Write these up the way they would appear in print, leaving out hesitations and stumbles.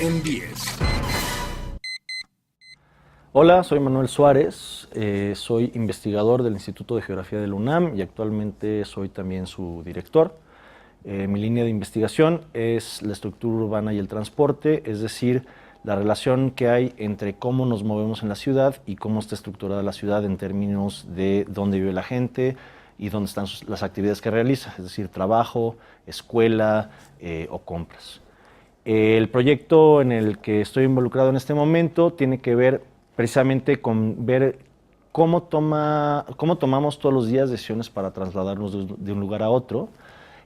en 10. Hola, soy Manuel Suárez, soy investigador del Instituto de Geografía de la UNAM y actualmente soy también su director. Mi línea de investigación es la estructura urbana y el transporte, es decir, la relación que hay entre cómo nos movemos en la ciudad y cómo está estructurada la ciudad en términos de dónde vive la gente y dónde están las actividades que realiza, es decir, trabajo, escuela o compras. El proyecto en el que estoy involucrado en este momento tiene que ver precisamente con ver cómo tomamos todos los días decisiones para trasladarnos de un lugar a otro,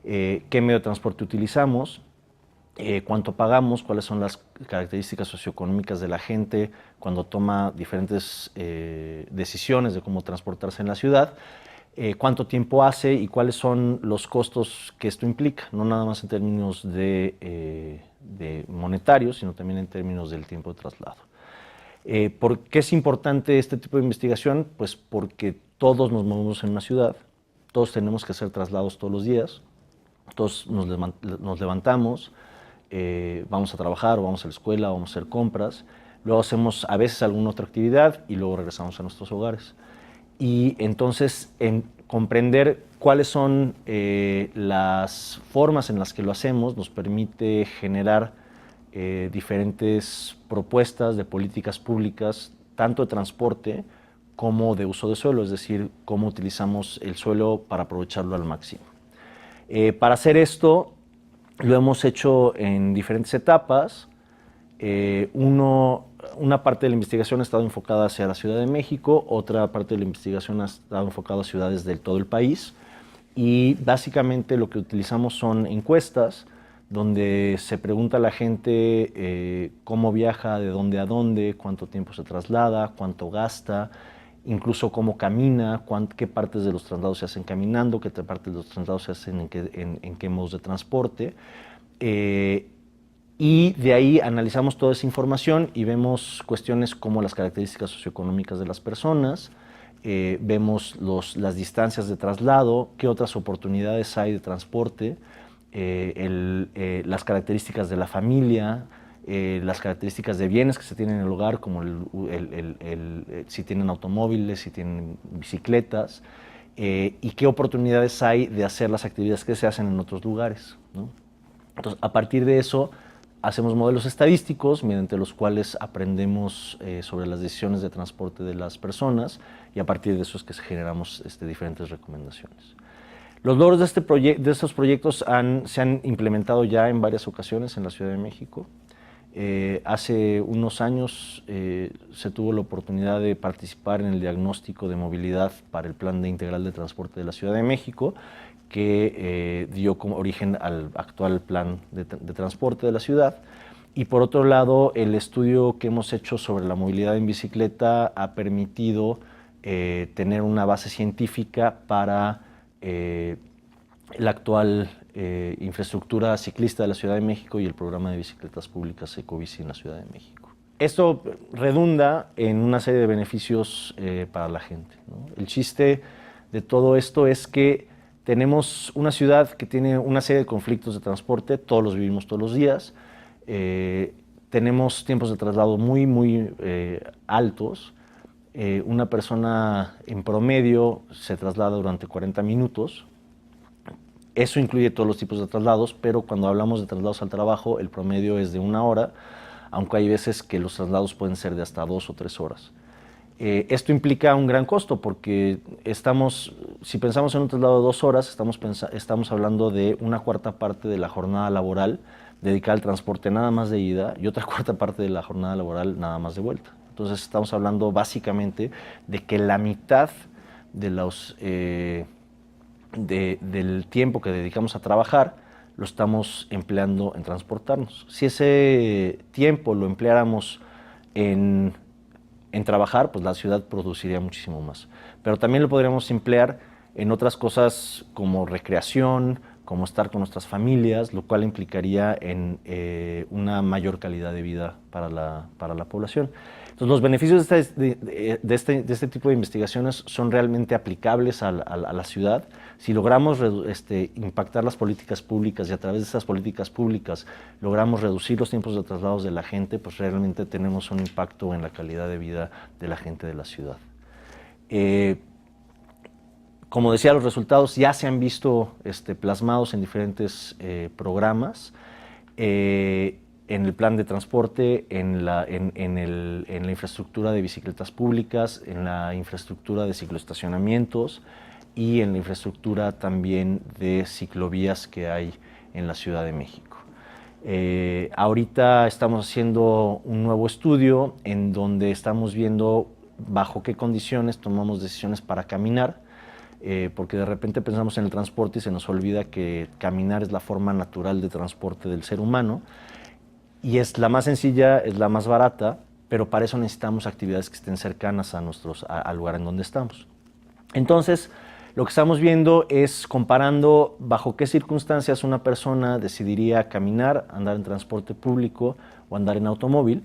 qué medio de transporte utilizamos, cuánto pagamos, cuáles son las características socioeconómicas de la gente cuando toma diferentes decisiones de cómo transportarse en la ciudad, cuánto tiempo hace y cuáles son los costos que esto implica, no nada más en términos de monetarios, sino también en términos del tiempo de traslado. ¿Por qué es importante este tipo de investigación? Pues porque todos nos movemos en una ciudad, todos tenemos que hacer traslados todos los días, todos nos levantamos, vamos a trabajar o vamos a la escuela o vamos a hacer compras, luego hacemos a veces alguna otra actividad y luego regresamos a nuestros hogares. Y entonces comprender cuáles son las formas en las que lo hacemos nos permite generar diferentes propuestas de políticas públicas, tanto de transporte como de uso de suelo, es decir, cómo utilizamos el suelo para aprovecharlo al máximo. Para hacer esto, lo hemos hecho en diferentes etapas. Una parte de la investigación ha estado enfocada hacia la Ciudad de México, otra parte de la investigación ha estado enfocada a ciudades de todo el país y básicamente lo que utilizamos son encuestas donde se pregunta a la gente cómo viaja, de dónde a dónde, cuánto tiempo se traslada, cuánto gasta, incluso cómo camina, qué partes de los traslados se hacen caminando, qué partes de los traslados se hacen en qué modos de transporte. Y de ahí analizamos toda esa información y vemos cuestiones como las características socioeconómicas de las personas, vemos las distancias de traslado, qué otras oportunidades hay de transporte, las características de la familia, las características de bienes que se tienen en el hogar, como si tienen automóviles, si tienen bicicletas, y qué oportunidades hay de hacer las actividades que se hacen en otros lugares, ¿no? Entonces, a partir de eso, hacemos modelos estadísticos mediante los cuales aprendemos sobre las decisiones de transporte de las personas y a partir de eso es que generamos diferentes recomendaciones. Los logros de estos proyectos se han implementado ya en varias ocasiones en la Ciudad de México. Hace unos años se tuvo la oportunidad de participar en el diagnóstico de movilidad para el Plan Integral de Transporte de la Ciudad de México, que dio como origen al actual plan de transporte de la ciudad. Y por otro lado, el estudio que hemos hecho sobre la movilidad en bicicleta ha permitido tener una base científica para la actual infraestructura ciclista de la Ciudad de México y el programa de bicicletas públicas Ecobici en la Ciudad de México. Esto redunda en una serie de beneficios para la gente, ¿no? El chiste de todo esto es que tenemos una ciudad que tiene una serie de conflictos de transporte, todos los vivimos todos los días, tenemos tiempos de traslado muy altos, una persona en promedio se traslada durante 40 minutos, eso incluye todos los tipos de traslados, pero cuando hablamos de traslados al trabajo, el promedio es de 1 hora, aunque hay veces que los traslados pueden ser de hasta 2 o 3 horas. Esto implica un gran costo porque si pensamos en un traslado de 2 horas, estamos hablando de una cuarta parte de la jornada laboral dedicada al transporte nada más de ida y otra cuarta parte de la jornada laboral nada más de vuelta. Entonces estamos hablando básicamente de que la mitad de del tiempo que dedicamos a trabajar lo estamos empleando en transportarnos. Si ese tiempo lo empleáramos en trabajar, pues la ciudad produciría muchísimo más. Pero también lo podríamos emplear en otras cosas como recreación, como estar con nuestras familias, lo cual implicaría en una mayor calidad de vida para la población. Entonces, Entonces, los beneficios de este tipo de investigaciones son realmente aplicables a la ciudad. Si logramos impactar las políticas públicas y a través de esas políticas públicas logramos reducir los tiempos de traslados de la gente, pues realmente tenemos un impacto en la calidad de vida de la gente de la ciudad. Como decía, los resultados ya se han visto plasmados en diferentes programas. En el plan de transporte, en la infraestructura de bicicletas públicas, en la infraestructura de cicloestacionamientos y en la infraestructura también de ciclovías que hay en la Ciudad de México. Ahorita estamos haciendo un nuevo estudio en donde estamos viendo bajo qué condiciones tomamos decisiones para caminar, porque de repente pensamos en el transporte y se nos olvida que caminar es la forma natural de transporte del ser humano. Y es la más sencilla, es la más barata, pero para eso necesitamos actividades que estén cercanas al lugar en donde estamos. Entonces, lo que estamos viendo es comparando bajo qué circunstancias una persona decidiría caminar, andar en transporte público o andar en automóvil.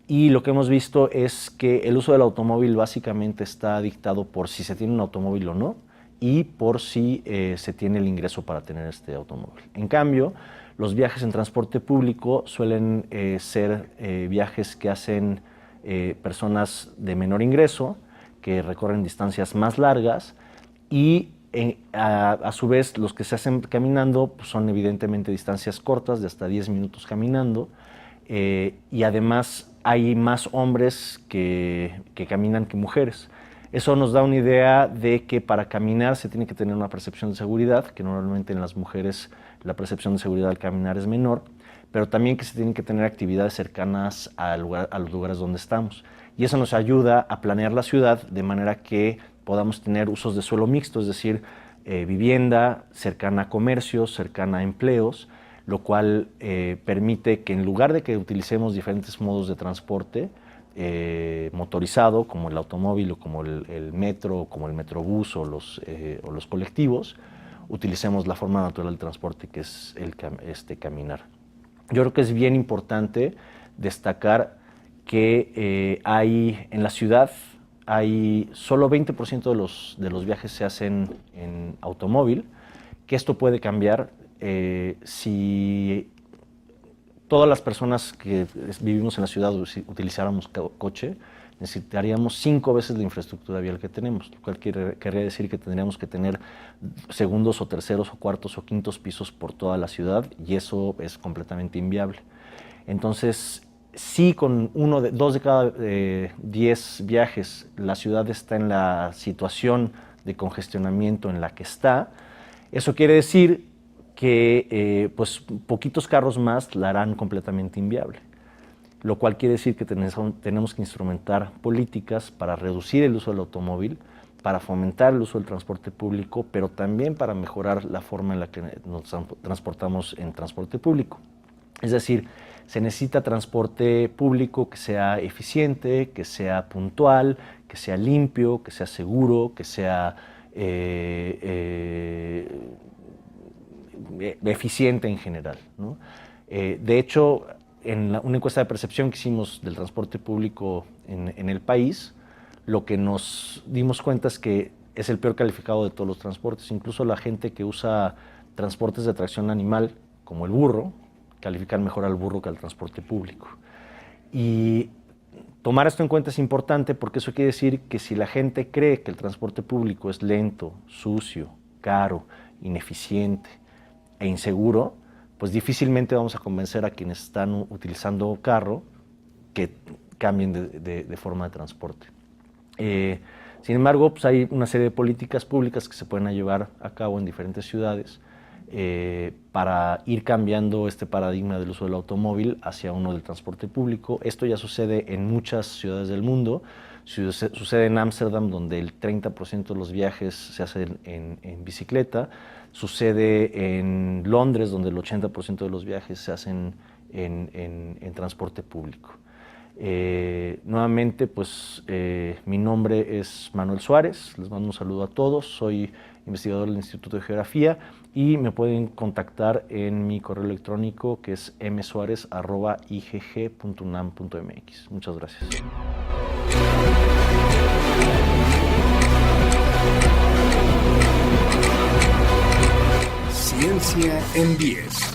Y lo que hemos visto es que el uso del automóvil básicamente está dictado por si se tiene un automóvil o no y por si se tiene el ingreso para tener este automóvil. En cambio, los viajes en transporte público suelen ser viajes que hacen personas de menor ingreso, que recorren distancias más largas y a su vez los que se hacen caminando pues, son evidentemente distancias cortas de hasta 10 minutos caminando y además hay más hombres que caminan que mujeres. Eso nos da una idea de que para caminar se tiene que tener una percepción de seguridad, que normalmente en las mujeres la percepción de seguridad al caminar es menor, pero también que se tienen que tener actividades cercanas a los lugares donde estamos. Y eso nos ayuda a planear la ciudad de manera que podamos tener usos de suelo mixto, es decir, vivienda cercana a comercios, cercana a empleos, lo cual permite que en lugar de que utilicemos diferentes modos de transporte, motorizado, como el automóvil o como el metro, o como el metrobús o los colectivos, utilicemos la forma natural del transporte que es caminar. Yo creo que es bien importante destacar que hay en la ciudad solo 20% de los viajes se hacen en automóvil, que esto puede cambiar si todas las personas que vivimos en la ciudad utilizáramos coche, necesitaríamos 5 veces la infraestructura vial que tenemos, lo cual querría decir que tendríamos que tener segundos o terceros o cuartos o quintos pisos por toda la ciudad y eso es completamente inviable. Entonces, si con 2 de cada 10 viajes la ciudad está en la situación de congestionamiento en la que está, eso quiere decir que pues, poquitos carros más la harán completamente inviable, lo cual quiere decir que tenemos que instrumentar políticas para reducir el uso del automóvil, para fomentar el uso del transporte público, pero también para mejorar la forma en la que nos transportamos en transporte público. Es decir, se necesita transporte público que sea eficiente, que sea puntual, que sea limpio, que sea seguro, que sea eficiente en general, ¿no? De hecho, en una encuesta de percepción que hicimos del transporte público en el país, lo que nos dimos cuenta es que es el peor calificado de todos los transportes. Incluso la gente que usa transportes de tracción animal, como el burro, califican mejor al burro que al transporte público. Y tomar esto en cuenta es importante porque eso quiere decir que si la gente cree que el transporte público es lento, sucio, caro, ineficiente e inseguro, pues difícilmente vamos a convencer a quienes están utilizando carro que cambien de forma de transporte. Sin embargo, pues hay una serie de políticas públicas que se pueden llevar a cabo en diferentes ciudades para ir cambiando este paradigma del uso del automóvil hacia uno del transporte público. Esto ya sucede en muchas ciudades del mundo. Sucede en Ámsterdam, donde el 30% de los viajes se hacen en bicicleta. Sucede en Londres, donde el 80% de los viajes se hacen en transporte público. Nuevamente, pues mi nombre es Manuel Suárez, les mando un saludo a todos, soy investigador del Instituto de Geografía y me pueden contactar en mi correo electrónico que es msuarez@igg.unam.mx. Muchas gracias. Ciencia en 10.